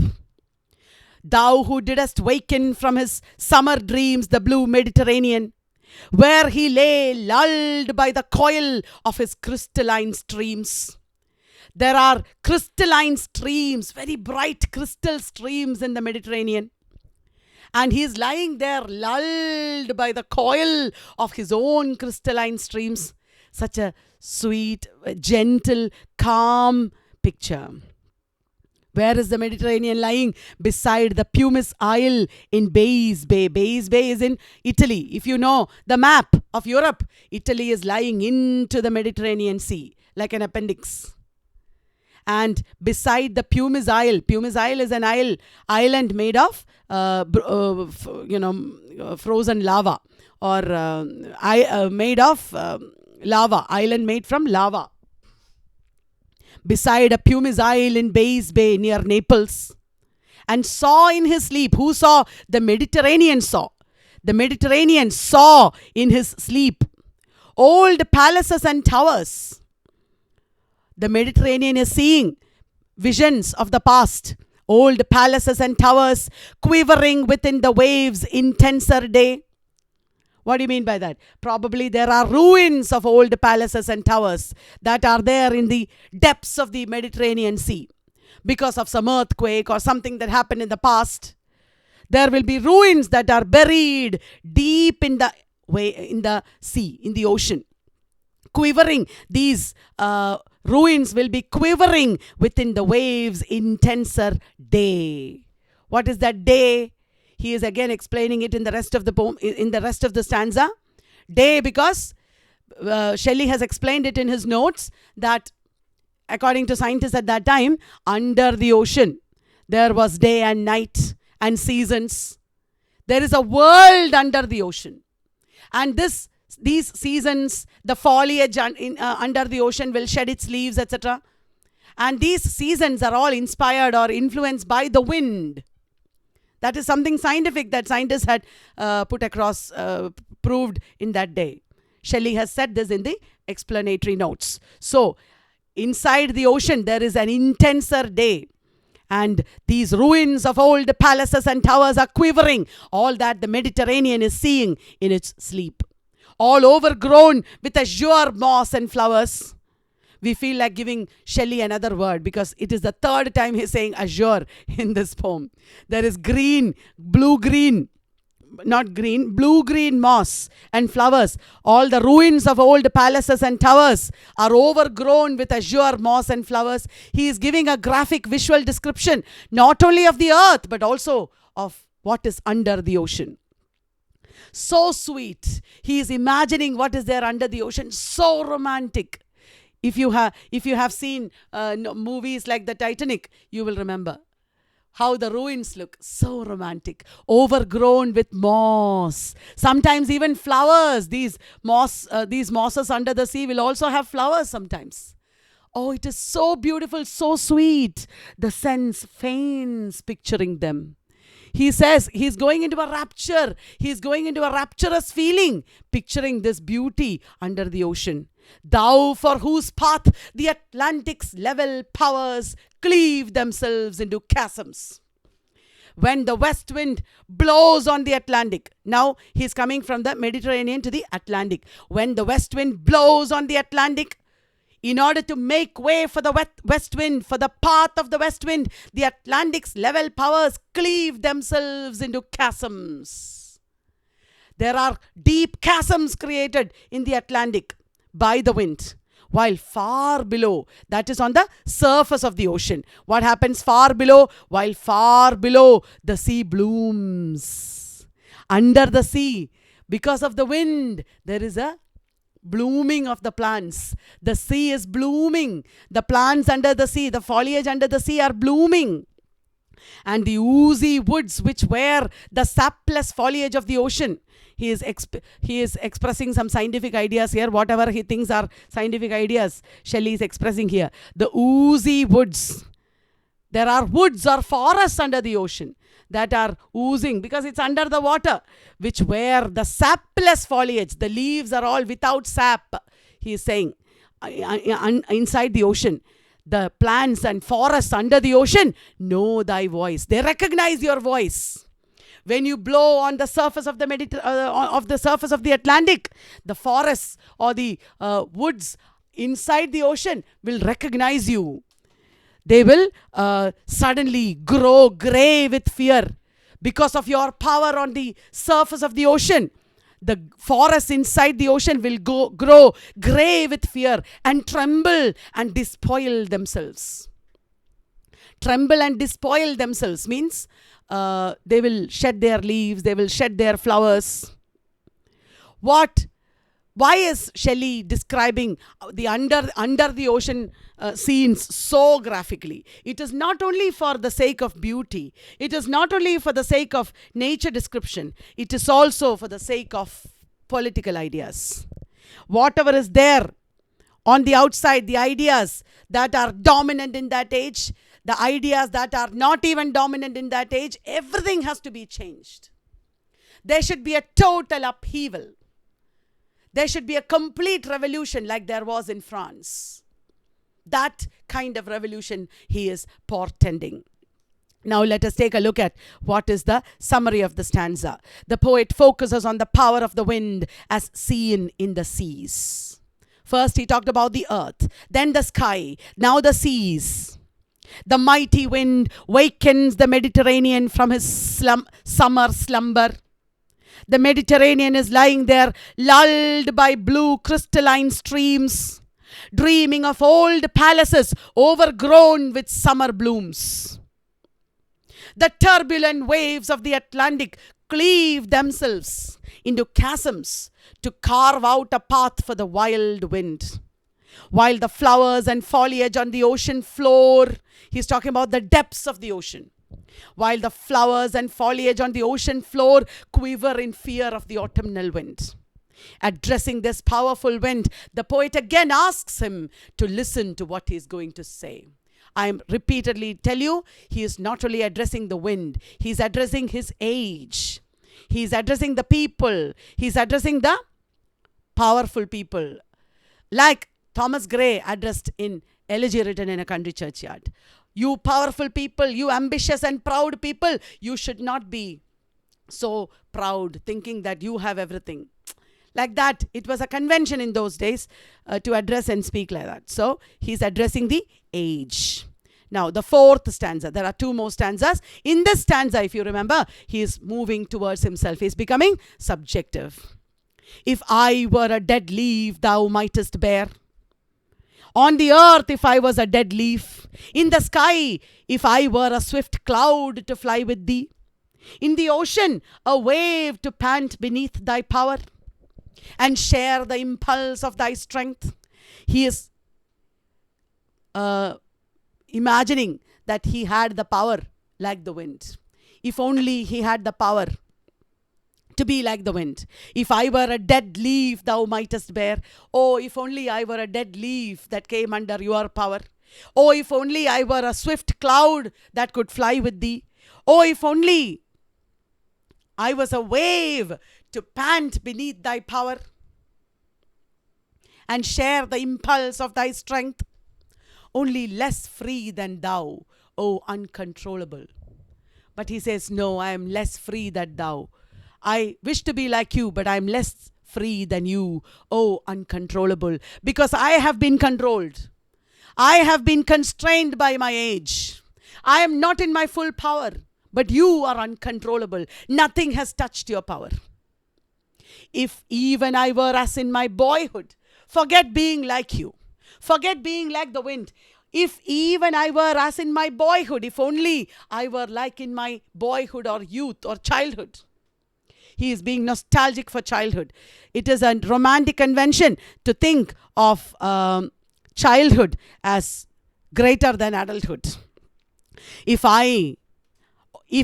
Thou who didst waken from his summer dreams the blue Mediterranean, where he lay lulled by the coil of his crystalline streams. There are crystalline streams, very bright crystal streams in the Mediterranean. And he is lying there lulled by the coil of his own crystalline streams. Such a sweet, gentle, calm picture. Where is the Mediterranean lying? Beside the Pumice Isle in Baies Bay. Baies Bay is in Italy. If you know the map of Europe, Italy is lying into the Mediterranean Sea, like an appendix. And beside the Pumice Isle is an island made of frozen lava, or made of lava, island made from lava. Beside a Pumice Isle in Baies Bay near Naples, and saw in his sleep. Who saw? The Mediterranean saw. The Mediterranean saw in his sleep old palaces and towers. The Mediterranean is seeing visions of the past. Old palaces and towers quivering within the waves' intenser day. What do you mean by that? Probably there are ruins of old palaces and towers that are there in the depths of the Mediterranean Sea. Because of some earthquake or something that happened in the past, there will be ruins that are buried deep in the sea, in the ocean. Quivering, these ruins will be quivering within the waves' intenser day. What is that day? He is again explaining it in the rest of the poem, in the rest of the stanza. Day, because Shelley has explained it in his notes that according to scientists at that time, under the ocean, there was day and night and seasons. There is a world under the ocean. And these seasons, the foliage under the ocean will shed its leaves, etc. And these seasons are all inspired or influenced by the wind. That is something scientific that scientists had proved in that day. Shelley has said this in the explanatory notes. So, inside the ocean, there is an intenser day. And these ruins of old palaces and towers are quivering. All that the Mediterranean is seeing in its sleep. All overgrown with azure moss and flowers. We feel like giving Shelley another word because it is the third time he's saying azure in this poem. There is blue-green moss and flowers. All the ruins of old palaces and towers are overgrown with azure moss and flowers. He is giving a graphic visual description not only of the earth but also of what is under the ocean. So sweet. He is imagining what is there under the ocean. So romantic. If you have seen movies like the Titanic, you will remember how the ruins look. So romantic. Overgrown with moss. Sometimes even flowers. These mosses under the sea will also have flowers sometimes. Oh, it is so beautiful, so sweet. The sense faints picturing them. He says he's going into a rapture. He's going into a rapturous feeling, picturing this beauty under the ocean. Thou for whose path the Atlantic's level powers cleave themselves into chasms. When the west wind blows on the Atlantic. Now he's coming from the Mediterranean to the Atlantic. When the west wind blows on the Atlantic, In order to make way for the west wind, for the path of the west wind, the Atlantic's level powers cleave themselves into chasms. There are deep chasms created in the Atlantic by the wind. While far below, that is on the surface of the ocean. What happens far below? While far below, the sea blooms. Under the sea, because of the wind, there is a blooming of the plants. The sea is blooming. The plants under the sea, the foliage under the sea are blooming. And the oozy woods which wear the sapless foliage of the ocean. He is expressing some scientific ideas here. Whatever he thinks are scientific ideas, Shelley is expressing here. The oozy woods. There are woods or forests under the ocean that are oozing because it's under the water, which wear the sapless foliage. The leaves are all without sap, he is saying, inside the ocean. The plants and forests under the ocean know thy voice. They recognize your voice. When you blow on the surface of the surface of the Atlantic, the forests or the woods inside the ocean will recognize you. They will suddenly grow grey with fear because of your power on the surface of the ocean. The forests inside the ocean will grow grey with fear and tremble and despoil themselves. Tremble and despoil themselves means they will shed their leaves, they will shed their flowers. Why is Shelley describing the under the ocean scenes so graphically? It is not only for the sake of beauty. It is not only for the sake of nature description. It is also for the sake of political ideas. Whatever is there on the outside, the ideas that are dominant in that age, the ideas that are not even dominant in that age, everything has to be changed. There should be a total upheaval. There should be a complete revolution like there was in France. That kind of revolution he is portending. Now let us take a look at what is the summary of the stanza. The poet focuses on the power of the wind as seen in the seas. First he talked about the earth, then the sky, now the seas. The mighty wind wakens the Mediterranean from his summer slumber. The Mediterranean is lying there, lulled by blue crystalline streams, dreaming of old palaces overgrown with summer blooms. The turbulent waves of the Atlantic cleave themselves into chasms to carve out a path for the wild wind. While the flowers and foliage on the ocean floor, he's talking about the depths of the ocean. While the flowers and foliage on the ocean floor quiver in fear of the autumnal wind. Addressing this powerful wind, the poet again asks him to listen to what he is going to say. I repeatedly tell you, he is not only addressing the wind, he is addressing his age. He is addressing the people. He is addressing the powerful people. Like Thomas Gray addressed in Elegy Written in a Country Churchyard. You powerful people, you ambitious and proud people, you should not be so proud, thinking that you have everything. Like that, it was a convention in those days to address and speak like that. So, he's addressing the age. Now, the fourth stanza. There are two more stanzas. In this stanza, if you remember, he is moving towards himself. He is becoming subjective. If I were a dead leaf, thou mightest bear. On the earth, if I was a dead leaf. In the sky, if I were a swift cloud to fly with thee. In the ocean, a wave to pant beneath thy power and share the impulse of thy strength. He is imagining that he had the power like the wind. If only he had the power to be like the wind. If I were a dead leaf, thou mightest bear. Oh, if only I were a dead leaf that came under your power. Oh, if only I were a swift cloud that could fly with thee. Oh, if only I was a wave to pant beneath thy power and share the impulse of thy strength. Only less free than thou, O uncontrollable. But he says, no, I am less free than thou. I wish to be like you, but I am less free than you, oh uncontrollable. Because I have been controlled. I have been constrained by my age. I am not in my full power, but you are uncontrollable. Nothing has touched your power. If even I were as in my boyhood, forget being like you. Forget being like the wind. If even I were as in my boyhood, if only I were like in my boyhood or youth or childhood. He is being nostalgic for childhood. It is a romantic convention to think of childhood as greater than adulthood. If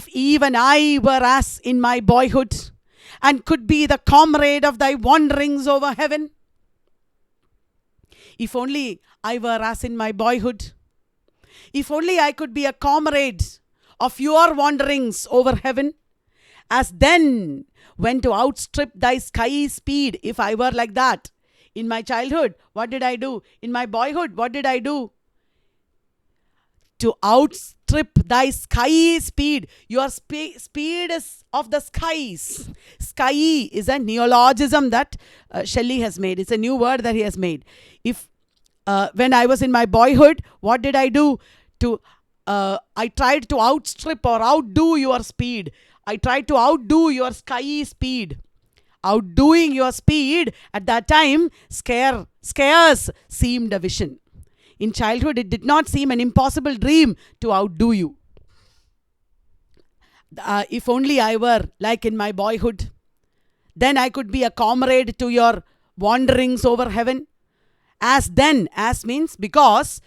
even I were as in my boyhood and could be the comrade of thy wanderings over heaven. If only I were as in my boyhood. If only I could be a comrade of your wanderings over heaven. As then, when to outstrip thy sky speed, if I were like that. In my childhood, what did I do? In my boyhood, what did I do? To outstrip thy sky speed. Your speed is of the skies. Sky is a neologism that Shelley has made. It's a new word that he has made. If when I was in my boyhood, what did I do? I tried to outstrip or outdo your speed. I tried to outdo your sky speed. Outdoing your speed at that time scarce seemed a vision. In childhood, it did not seem an impossible dream to outdo you. If only I were like in my boyhood, then I could be a comrade to your wanderings over heaven. As then, as means because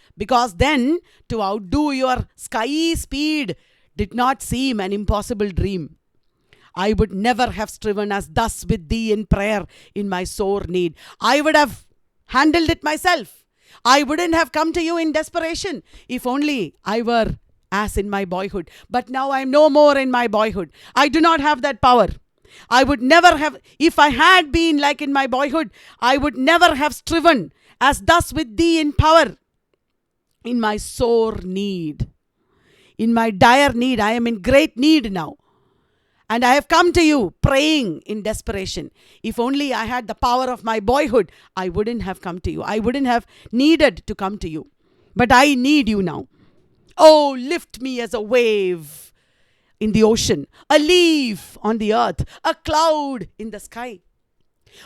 then to outdo your sky speed did not seem an impossible dream. I would never have striven as thus with thee in prayer in my sore need. I would have handled it myself. I wouldn't have come to you in desperation if only I were as in my boyhood. But now I am no more in my boyhood. I do not have that power. I would never have, if I had been like in my boyhood, I would never have striven as thus with thee in power in my sore need. In my dire need, I am in great need now. And I have come to you praying in desperation. If only I had the power of my boyhood, I wouldn't have come to you. I wouldn't have needed to come to you. But I need you now. Oh, lift me as a wave in the ocean, a leaf on the earth, a cloud in the sky.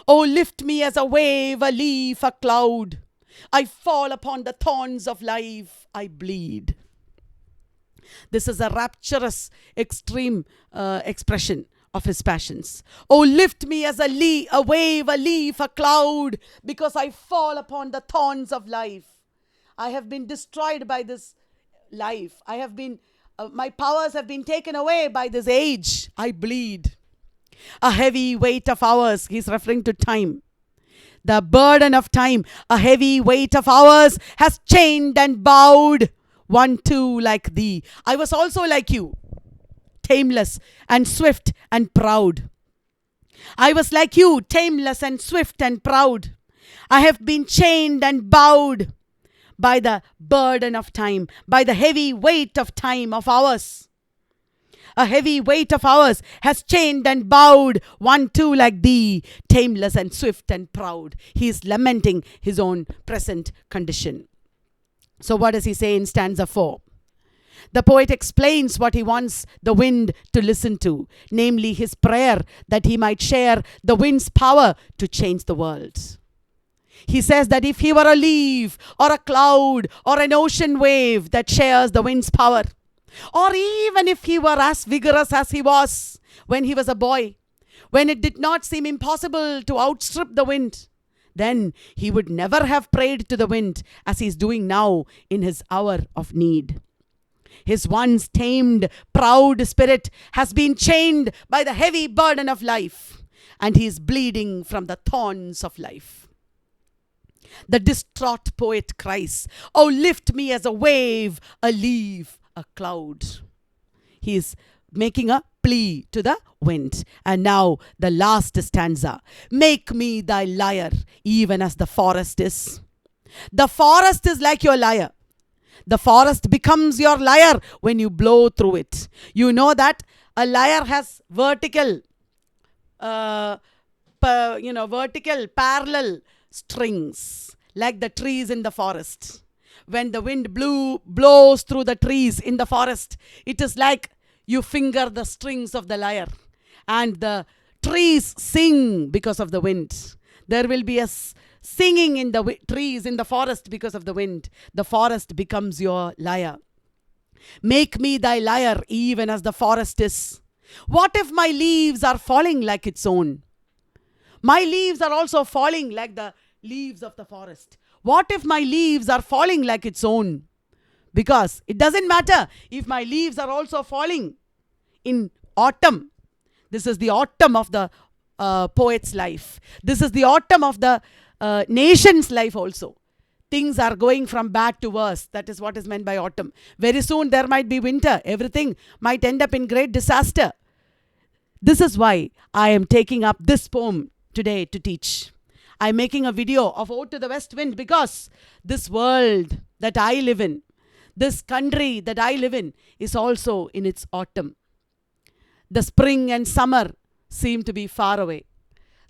Oh, lift me as a wave, a leaf, a cloud. I fall upon the thorns of life. I bleed. This is a rapturous, extreme expression of his passions. Oh, lift me as a wave, a leaf, a cloud, because I fall upon the thorns of life. I have been destroyed by this life. I have been, my powers have been taken away by this age. I bleed. A heavy weight of hours. He's referring to time. The burden of time. A heavy weight of hours has chained and bowed one too like thee. I was also like you, tameless and swift and proud. I was like you, tameless and swift and proud. I have been chained and bowed by the burden of time, by the heavy weight of time, of hours. A heavy weight of hours has chained and bowed one too like thee, tameless and swift and proud. He is lamenting his own present condition. So what does he say in stanza 4? The poet explains what he wants the wind to listen to, namely his prayer that he might share the wind's power to change the world. He says that if he were a leaf or a cloud or an ocean wave that shares the wind's power, or even if he were as vigorous as he was when he was a boy, when it did not seem impossible to outstrip the wind, then he would never have prayed to the wind as he is doing now in his hour of need. His once tamed, proud spirit has been chained by the heavy burden of life, and he is bleeding from the thorns of life. The distraught poet cries, "Oh, lift me as a wave, a leaf, a cloud." He is making a plea to the wind. And now the last stanza. Make me thy lyre, even as the forest is. The forest is like your lyre. The forest becomes your lyre when you blow through it. You know that a lyre has vertical vertical, parallel strings, like the trees in the forest. When the wind blows through the trees in the forest, it is like you finger the strings of the lyre, and the trees sing because of the wind. There will be a singing in the trees in the forest because of the wind. The forest becomes your lyre. Make me thy lyre, even as the forest is. What if my leaves are falling like its own? My leaves are also falling like the leaves of the forest. What if my leaves are falling like its own? Because it doesn't matter if my leaves are also falling in autumn. This is the autumn of the poet's life. This is the autumn of the nation's life also. Things are going from bad to worse. That is what is meant by autumn. Very soon there might be winter. Everything might end up in great disaster. This is why I am taking up this poem today to teach. I am making a video of Ode to the West Wind because this world that I live in, this country that I live in, is also in its autumn. The spring and summer seem to be far away.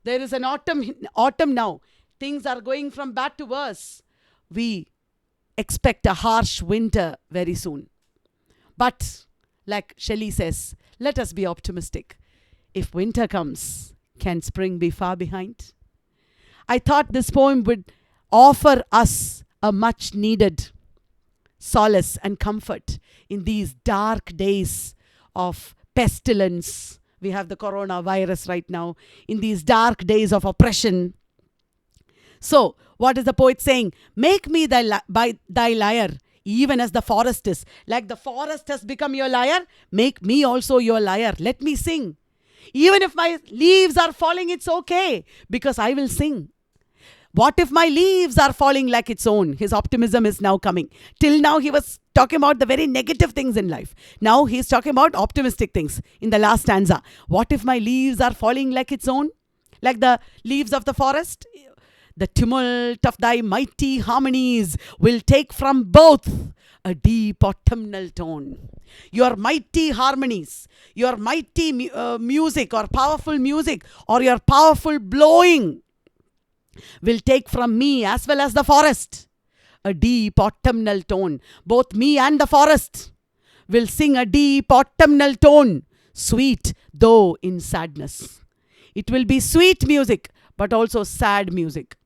There is an autumn now. Things are going from bad to worse. We expect a harsh winter very soon. But, like Shelley says, let us be optimistic. If winter comes, can spring be far behind? I thought this poem would offer us a much needed solace and comfort in these dark days of pestilence. We have the coronavirus right now. In these dark days of oppression. So, what is the poet saying? Make me thy lyre, even as the forest is. Like the forest has become your lyre, make me also your lyre. Let me sing. Even if my leaves are falling, it's okay, because I will sing. What if my leaves are falling like its own? His optimism is now coming. Till now, he was talking about the very negative things in life. Now, he's talking about optimistic things in the last stanza. What if my leaves are falling like its own? Like the leaves of the forest? The tumult of thy mighty harmonies will take from both a deep autumnal tone. Your mighty harmonies, your mighty music or powerful music or your powerful blowing will take from me as well as the forest a deep autumnal tone. Both me and the forest will sing a deep autumnal tone, sweet though in sadness. It will be sweet music but also sad music.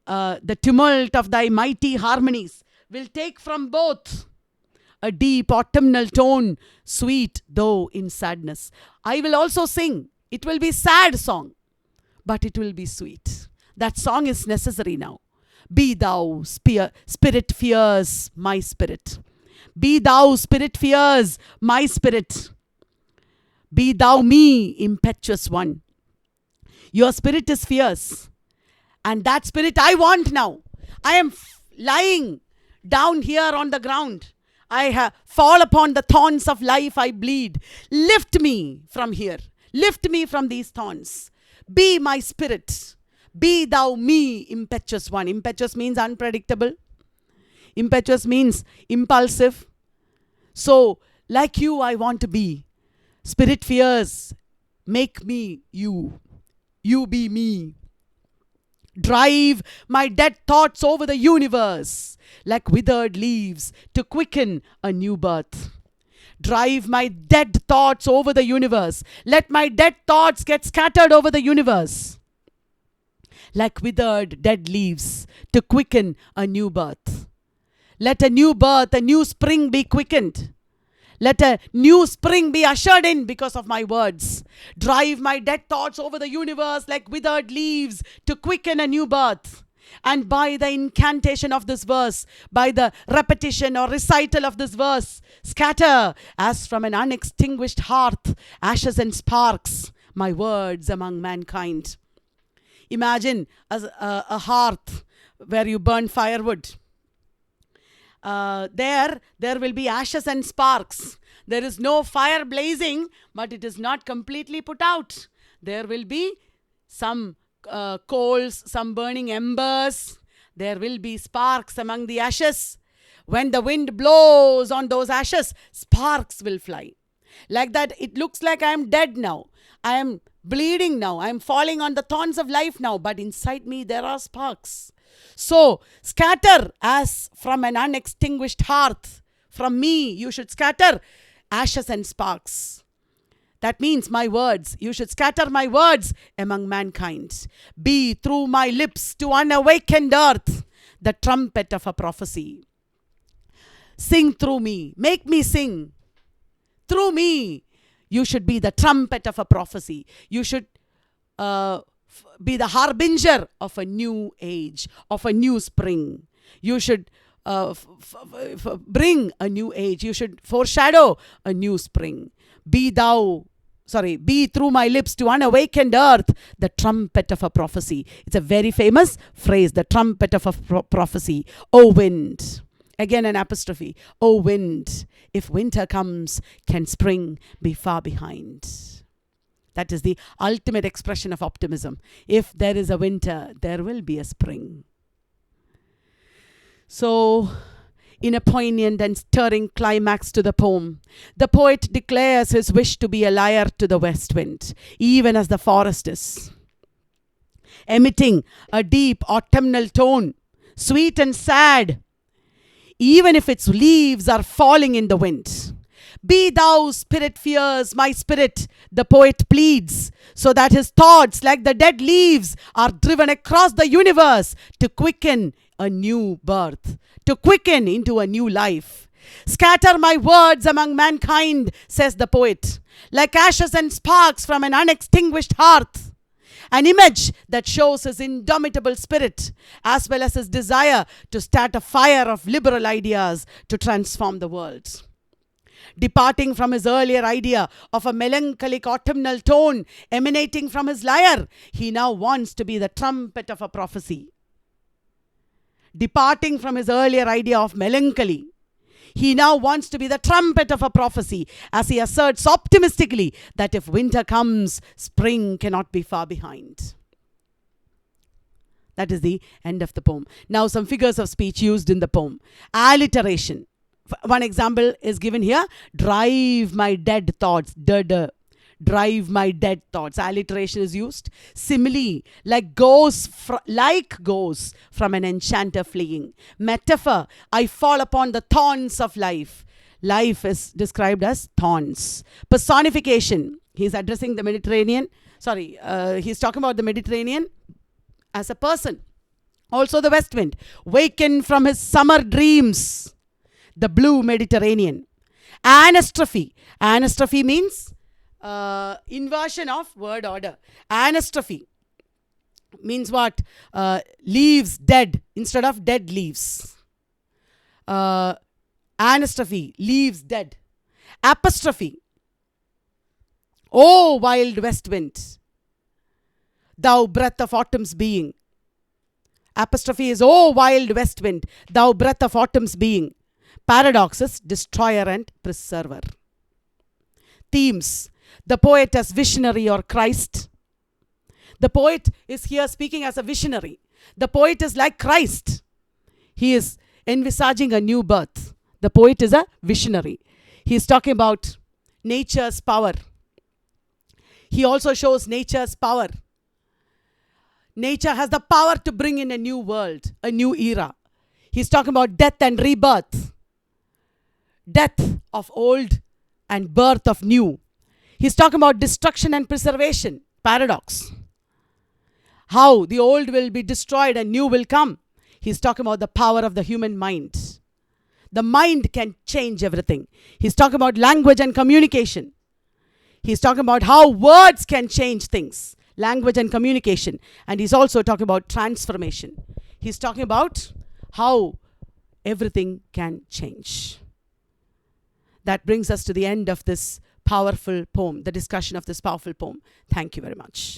The tumult of thy mighty harmonies will take from both a deep autumnal tone, sweet though in sadness. I will also sing. It will be sad song, but it will be sweet. That song is necessary now. Be thou, spirit fierce, my spirit. Be thou, spirit fierce, my spirit. Be thou me, impetuous one. Your spirit is fierce. And that spirit I want now. I am lying down here on the ground. I fall upon the thorns of life, I bleed. Lift me from here. Lift me from these thorns. Be my spirit. Be thou me, impetuous one. Impetuous means unpredictable. Impetuous means impulsive. So, like you, I want to be. Spirit fierce. Make me you. You be me. Drive my dead thoughts over the universe like withered leaves to quicken a new birth. Drive my dead thoughts over the universe. Let my dead thoughts get scattered over the universe like withered dead leaves to quicken a new birth. Let a new birth, a new spring be quickened. Let a new spring be ushered in because of my words. Drive my dead thoughts over the universe like withered leaves to quicken a new birth. And by the incantation of this verse, by the repetition or recital of this verse, scatter as from an unextinguished hearth, ashes and sparks, my words among mankind. Imagine a hearth where you burn firewood. There will be ashes and sparks. There is no fire blazing, but it is not completely put out. There will be some coals, some burning embers. There will be sparks among the ashes. When the wind blows on those ashes, sparks will fly. Like that, it looks like I am dead now. I am bleeding now. I'm falling on the thorns of life now, but inside me there are sparks. So scatter as from an unextinguished hearth. From me you should scatter ashes and sparks. That means my words. You should scatter my words among mankind. Be through my lips to unawakened earth the trumpet of a prophecy. Sing through me. Make me sing. Through me, you should be the trumpet of a prophecy. You should be the harbinger of a new age, of a new spring. You should bring a new age. You should foreshadow a new spring. Be through my lips to unawakened earth the trumpet of a prophecy. It's a very famous phrase, the trumpet of a prophecy. O wind. Again an apostrophe. O wind, if winter comes, can spring be far behind? That is the ultimate expression of optimism. If there is a winter, there will be a spring. So, in a poignant and stirring climax to the poem, the poet declares his wish to be a lyre to the west wind, even as the forest is, emitting a deep autumnal tone, sweet and sad, even if its leaves are falling in the wind. Be thou, spirit fierce, my spirit, the poet pleads, so that his thoughts, like the dead leaves, are driven across the universe to quicken a new birth, to quicken into a new life. Scatter my words among mankind, says the poet, like ashes and sparks from an unextinguished hearth. An image that shows his indomitable spirit, as well as his desire to start a fire of liberal ideas to transform the world. Departing from his earlier idea of a melancholic autumnal tone emanating from his lyre, he now wants to be the trumpet of a prophecy. Departing from his earlier idea of melancholy, he now wants to be the trumpet of a prophecy, as he asserts optimistically that if winter comes, spring cannot be far behind. That is the end of the poem. Now some figures of speech used in the poem. Alliteration. One example is given here. Drive my dead thoughts. Drive my dead thoughts. Alliteration is used. Simile, like goes from an enchanter fleeing. Metaphor, I fall upon the thorns of life. Life is described as thorns. Personification, he's addressing the Mediterranean. He's talking about the Mediterranean as a person. Also the west wind. Waken from his summer dreams. The blue Mediterranean. Anastrophe. Anastrophe means inversion of word order. Anastrophe means what? Leaves dead instead of dead leaves. Anastrophe, leaves dead. Apostrophe. O wild west wind, thou breath of autumn's being. Apostrophe is O wild west wind, thou breath of autumn's being. Paradox is destroyer and preserver. Themes. The poet as visionary or Christ. The poet is here speaking as a visionary. The poet is like Christ. He is envisaging a new birth. The poet is a visionary. He is talking about nature's power. He also shows nature's power. Nature has the power to bring in a new world, a new era. He's talking about death and rebirth. Death of old and birth of new. He's talking about destruction and preservation. Paradox. How the old will be destroyed and new will come. He's talking about the power of the human mind. The mind can change everything. He's talking about language and communication. He's talking about how words can change things. Language and communication. And he's also talking about transformation. He's talking about how everything can change. That brings us to the end of this powerful poem, the discussion of this powerful poem. Thank you very much.